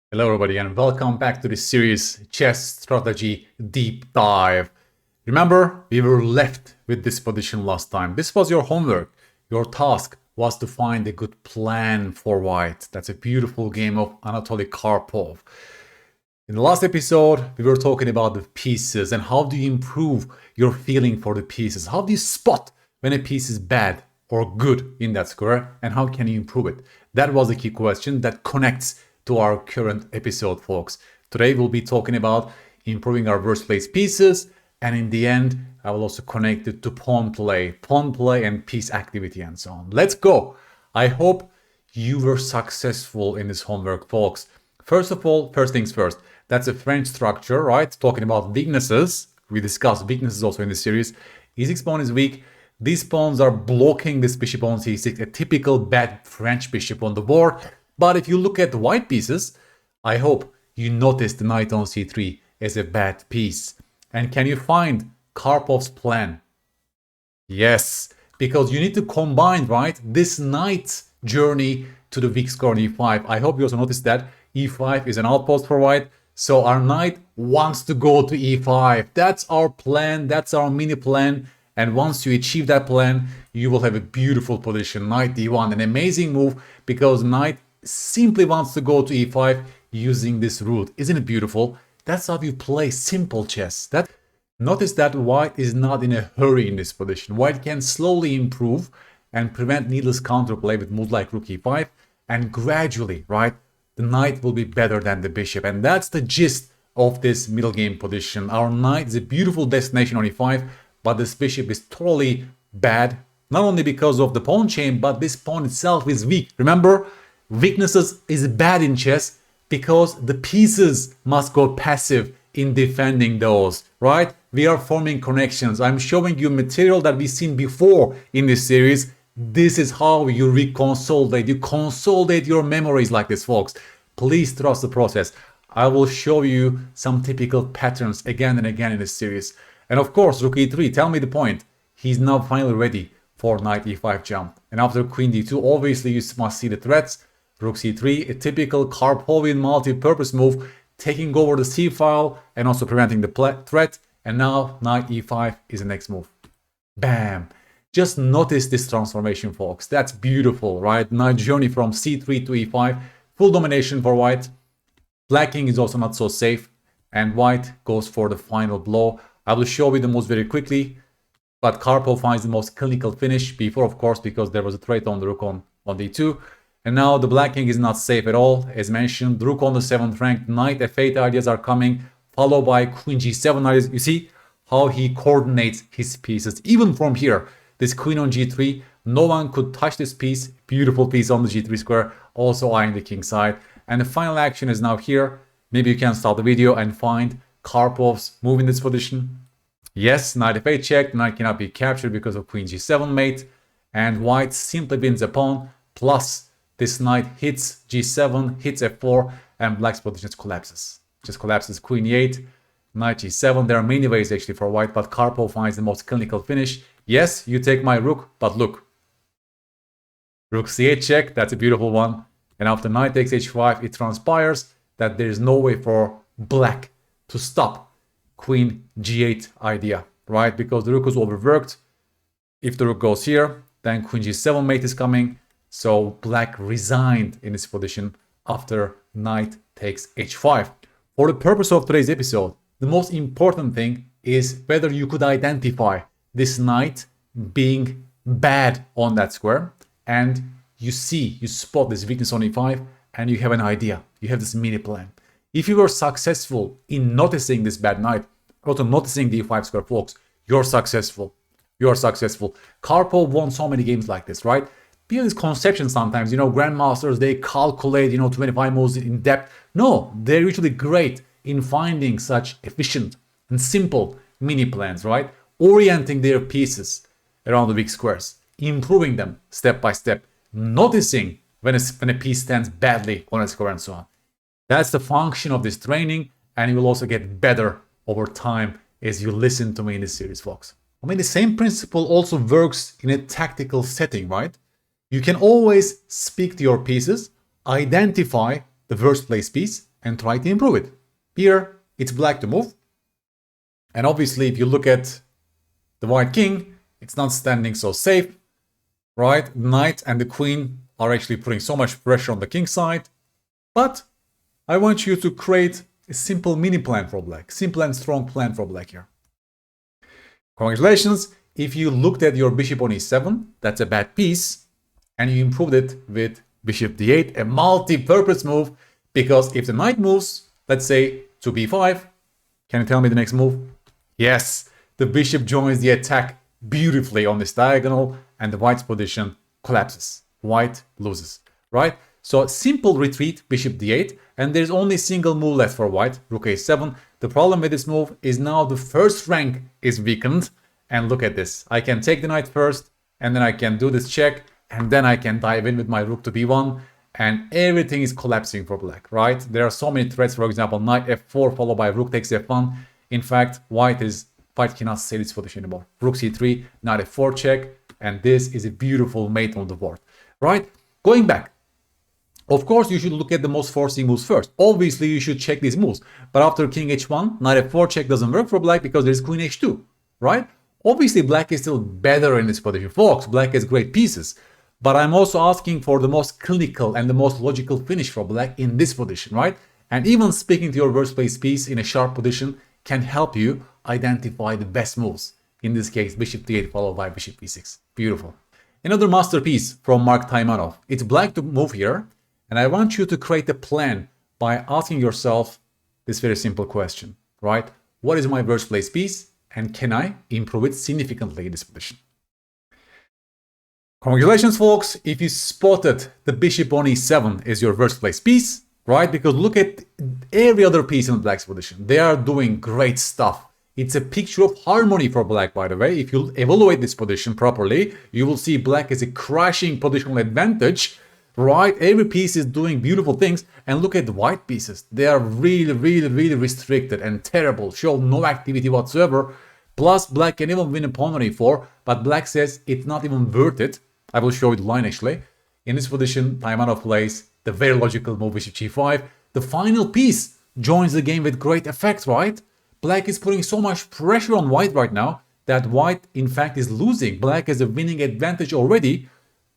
Hello everybody and welcome back to this series Chess Strategy Deep Dive. Remember, we were left with this position last time. This was your homework. Your task was to find a good plan for white. That's a beautiful game of Anatoly Karpov. In the last episode, we were talking about the pieces and how do you improve your feeling for the pieces. How do you spot when a piece is bad or good in that square and how can you improve it? That was the key question that connects to our current episode, folks. Today we'll be talking about improving our worst place pieces, and in the end I will also connect it to pawn play and piece activity and so on. Let's go. I hope you were successful in this homework, folks. First of all, first things first, that's a French structure, right? Talking about weaknesses. We discussed weaknesses also in this series. E6 pawn is weak. These pawns are blocking this bishop on c6, a typical bad French bishop on the board. But if you look at the white pieces, I hope you notice the knight on c3 as a bad piece. And can you find Karpov's plan? Yes, because you need to combine, right, this knight's journey to the weak square on e5. I hope you also noticed that e5 is an outpost for white. So our knight wants to go to e5. That's our plan. That's our mini plan. And once you achieve that plan, you will have a beautiful position. Knight d1, an amazing move because knight simply wants to go to e5 using this route. Isn't it beautiful? That's how you play simple chess. Notice that white is not in a hurry in this position. White can slowly improve and prevent needless counterplay with moves like rook e5, and gradually, right, the knight will be better than the bishop. And that's the gist of this middle game position. Our knight is a beautiful destination on e5, but this bishop is totally bad, not only because of the pawn chain, but this pawn itself is weak. Remember, weaknesses is bad in chess because the pieces must go passive in defending those, right? We are forming connections. I'm showing you material that we've seen before in this series. This is how you reconsolidate. You consolidate your memories like this, folks. Please trust the process. I will show you some typical patterns again and again in this series. And of course, rook e3, tell me the point. He's now finally ready for knight e5 jump. And after queen d2, obviously you must see the threats. Rook c3, a typical Karpovian multi-purpose move, taking over the c file and also preventing the threat. And now knight e5 is the next move. Bam! Just notice this transformation, folks. That's beautiful, right? Knight journey from c3 to e5, full domination for white. Black king is also not so safe, and white goes for the final blow. I will show you the moves very quickly, but Karpov finds the most clinical finish before, of course, because there was a threat on the rook on d2. And now the black king is not safe at all. As mentioned, rook on the 7th rank, knight f8 ideas are coming, followed by queen g7 ideas. You see how he coordinates his pieces. Even from here, this queen on g3, no one could touch this piece. Beautiful piece on the g3 square, also eyeing the king side. And the final action is now here. Maybe you can stop the video and find Karpov's move in this position. Yes, knight f8 check, knight cannot be captured because of queen g7 mate. And white simply wins a pawn, plus this knight hits g7, hits f4, and black's position collapses. Just collapses queen e8, knight g7. There are many ways actually for white, but Karpov finds the most clinical finish. Yes, you take my rook, but look. Rook c8 check, that's a beautiful one. And after knight takes h5, it transpires that there is no way for black to stop queen g8 idea, right? Because the rook is overworked. If the rook goes here, then queen g7 mate is coming. So black resigned in this position after knight takes h5. For the purpose of today's episode, the most important thing is whether you could identify this knight being bad on that square, and you spot this weakness on e5, and you have an idea. You have this mini plan. If you were successful in noticing this bad knight, also noticing the e5 square, folks, you're successful. You're successful. Karpov won so many games like this, right? Be this conception sometimes, grandmasters, they calculate, 25 moves in depth. No, they're usually great in finding such efficient and simple mini plans, right? Orienting their pieces around the weak squares, improving them step by step, noticing when a piece stands badly on a square and so on. That's the function of this training, and you will also get better over time as you listen to me in this series, folks. I mean, the same principle also works in a tactical setting, right? You can always speak to your pieces, identify the worst place piece, and try to improve it. Here, it's black to move. And obviously, if you look at the white king, it's not standing so safe, right? Knight and the queen are actually putting so much pressure on the king side. But I want you to create a simple mini plan for black, simple and strong plan for black here. Congratulations. If you looked at your bishop on e7, that's a bad piece, and you improved it with bishop d8, a multi-purpose move, because if the knight moves, let's say to b5, can you tell me the next move? Yes, the bishop joins the attack beautifully on this diagonal, and the white's position collapses. White loses, right? So simple retreat, bishop d8, and there's only a single move left for white, rook a7. The problem with this move is now the first rank is weakened, and look at this. I can take the knight first, and then I can do this check, and then I can dive in with my rook to b1, and everything is collapsing for black, right? There are so many threats, for example, knight f4 followed by rook takes f1. In fact, white cannot save this position anymore. Rook c3, knight f4 check, and this is a beautiful mate on the board, right? Going back, of course, you should look at the most forcing moves first. Obviously, you should check these moves. But after king h1, knight f4 check doesn't work for black because there's queen h2, right? Obviously, black is still better in this position. Folks, black has great pieces. But I'm also asking for the most clinical and the most logical finish for black in this position, right? And even speaking to your worst place piece in a sharp position can help you identify the best moves. In this case, bishop d8 followed by bishop b6. Beautiful. Another masterpiece from Mark Taimanov. It's black to move here. And I want you to create a plan by asking yourself this very simple question, right? What is my worst place piece? And can I improve it significantly in this position? Congratulations, folks. If you spotted the bishop on e7 as your worst place piece, right? Because look at every other piece in black's position. They are doing great stuff. It's a picture of harmony for black, by the way. If you evaluate this position properly, you will see black as a crashing positional advantage, right? Every piece is doing beautiful things. And look at the white pieces. They are really restricted and terrible, show no activity whatsoever. Plus, black can even win a pawn on e4, but black says it's not even worth it. I will show you the line actually. In this position, Taimanov plays the very logical move bishop g5. The final piece joins the game with great effect, right? Black is putting so much pressure on white right now that white, in fact, is losing. Black has a winning advantage already,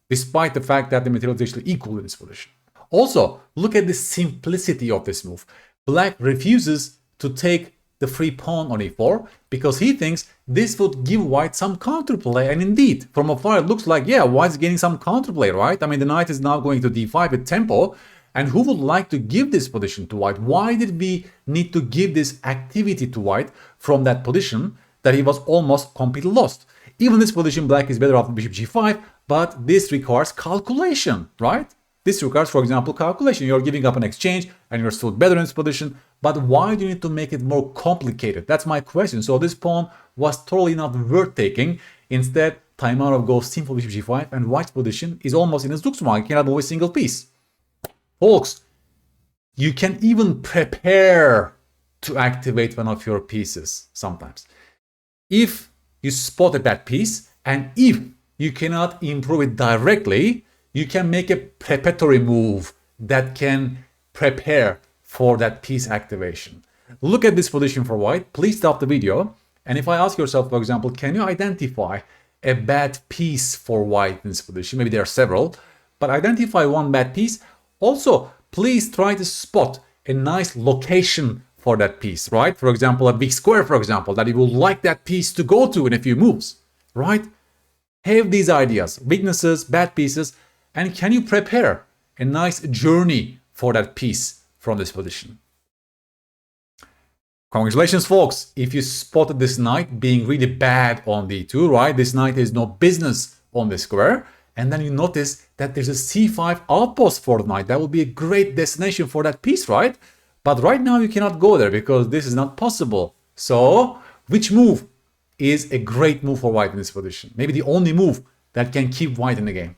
despite the fact that the material is actually equal in this position. Also, look at the simplicity of this move. Black refuses to take the free pawn on e4 because he thinks this would give white some counterplay. And indeed, from afar, it looks like, yeah, white's getting some counterplay, right? I mean, the knight is now going to d5 with tempo. And who would like to give this position to white? Why did we need to give this activity to white from that position that he was almost completely lost? Even this position, black is better after bishop g5, but this requires calculation, right? This requires, for example, calculation. You're giving up an exchange and you're still better in this position. But why do you need to make it more complicated? That's my question. So this pawn was totally not worth taking. Instead, Taimanov goes simple bishop g5 and white's position is almost in his Zugzwang. He cannot move a single piece. Folks, you can even prepare to activate one of your pieces sometimes. If you spotted that piece and if you cannot improve it directly, you can make a preparatory move that can prepare for that piece activation. Look at this position for white. Please stop the video. And if I ask yourself, for example, can you identify a bad piece for white in this position? Maybe there are several, but identify one bad piece. Also, please try to spot a nice location for that piece, right? For example, a big square, for example, that you would like that piece to go to in a few moves, right? Have these ideas, weaknesses, bad pieces, and can you prepare a nice journey for that piece from this position? Congratulations, folks. If you spotted this knight being really bad on d2, right? This knight has no business on the square. And then you notice that there's a c5 outpost for the knight. That would be a great destination for that piece, right? But right now you cannot go there because this is not possible. So which move is a great move for white in this position? Maybe the only move that can keep white in the game.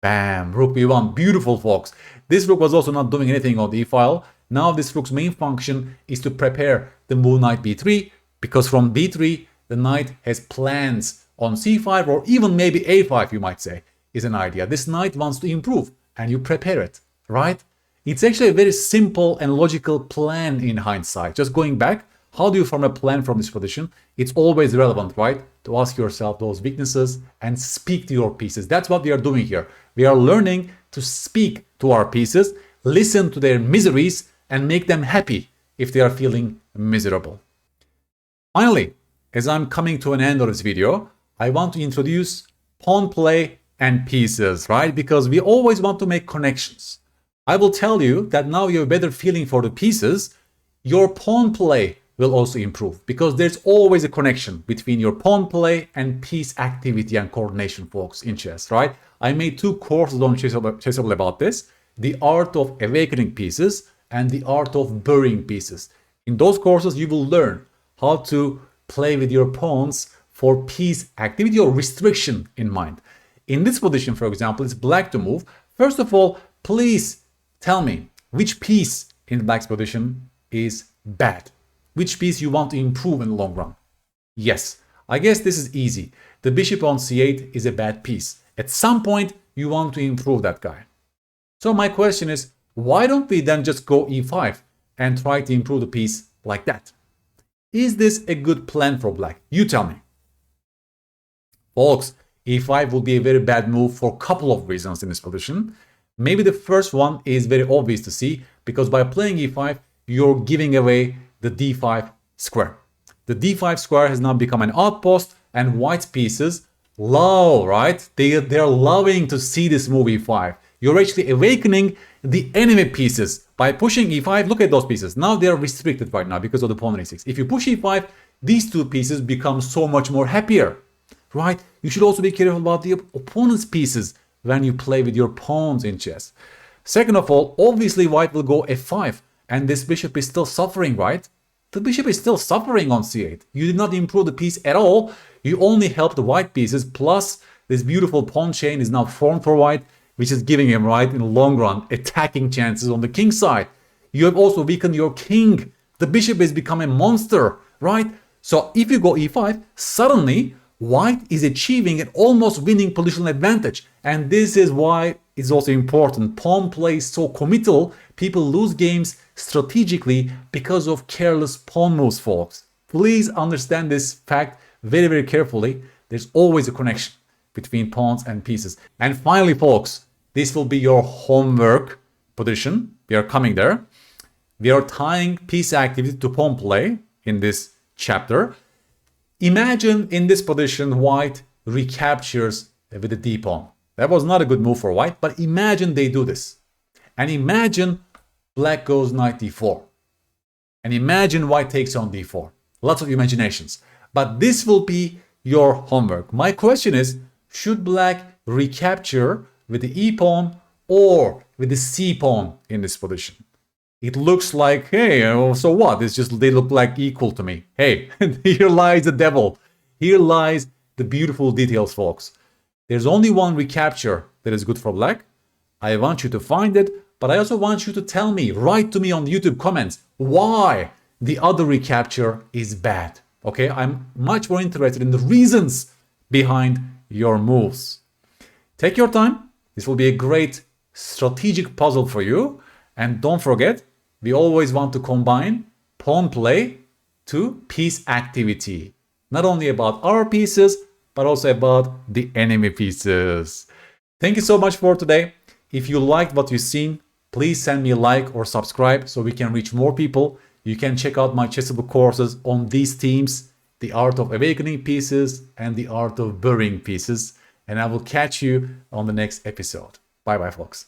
Bam, rook b1. Beautiful, folks. This rook was also not doing anything on the e-file. Now this rook's main function is to prepare the move knight b3, because from b3 the knight has plans on c5 or even maybe a5, you might say, is an idea. This knight wants to improve and you prepare it, right? It's actually a very simple and logical plan in hindsight. Just going back, how do you form a plan from this position? It's always relevant, right? To ask yourself those weaknesses and speak to your pieces. That's what we are doing here. We are learning to speak to our pieces, listen to their miseries, and make them happy if they are feeling miserable. Finally, as I'm coming to an end of this video, I want to introduce pawn play and pieces, right? Because we always want to make connections. I will tell you that now you have a better feeling for the pieces, your pawn play will also improve because there's always a connection between your pawn play and piece activity and coordination, folks, in chess, right? I made 2 courses on Chessable about this, the art of awakening pieces and the art of burying pieces. In those courses, you will learn how to play with your pawns for piece activity or restriction in mind. In this position, for example, it's black to move. First of all, please tell me which piece in black's position is bad. Which piece you want to improve in the long run? Yes, I guess this is easy. The bishop on c8 is a bad piece. At some point, you want to improve that guy. So my question is, why don't we then just go e5 and try to improve the piece like that? Is this a good plan for black? You tell me. Folks, e5 will be a very bad move for a couple of reasons in this position. Maybe the first one is very obvious to see because by playing e5, you're giving away the d5 square. The d5 square has now become an outpost and white pieces love, right? They're loving to see this move e5. You're actually awakening the enemy pieces. By pushing e5, look at those pieces. Now they're restricted right now because of the pawn e6. If you push e5, these 2 pieces become so much more happier, right? You should also be careful about the opponent's pieces when you play with your pawns in chess. Second of all, obviously white will go f5 and this bishop is still suffering, right? The bishop is still suffering on c8. You did not improve the piece at all. You only helped the white pieces, plus this beautiful pawn chain is now formed for white, which is giving him, right, in the long run, attacking chances on the king side. You have also weakened your king. The bishop has become a monster, right? So if you go e5, suddenly white is achieving an almost winning positional advantage. And this is why it's also important. Pawn play is so committal. People lose games strategically because of careless pawn moves, folks. Please understand this fact very, very carefully. There's always a connection between pawns and pieces. And finally, folks, this will be your homework position. We are coming there. We are tying piece activity to pawn play in this chapter. Imagine in this position, white recaptures with the d pawn. That was not a good move for white, but imagine they do this. And imagine black goes knight d4. And imagine white takes on d4. Lots of imaginations. But this will be your homework. My question is, should black recapture with the e pawn or with the c pawn in this position? It looks like, hey, so what? It's just they look like equal to me. Hey, here lies the devil. Here lies the beautiful details, folks. There's only one recapture that is good for black. I want you to find it, but I also want you to tell me, write to me on the YouTube comments, why the other recapture is bad. Okay, I'm much more interested in the reasons behind your moves. Take your time. This will be a great strategic puzzle for you. And don't forget, we always want to combine pawn play to piece activity. Not only about our pieces, but also about the enemy pieces. Thank you so much for today. If you liked what you've seen, please send me a like or subscribe so we can reach more people. You can check out my Chessable courses on these themes, the art of awakening pieces and the art of burying pieces. And I will catch you on the next episode. Bye bye, folks.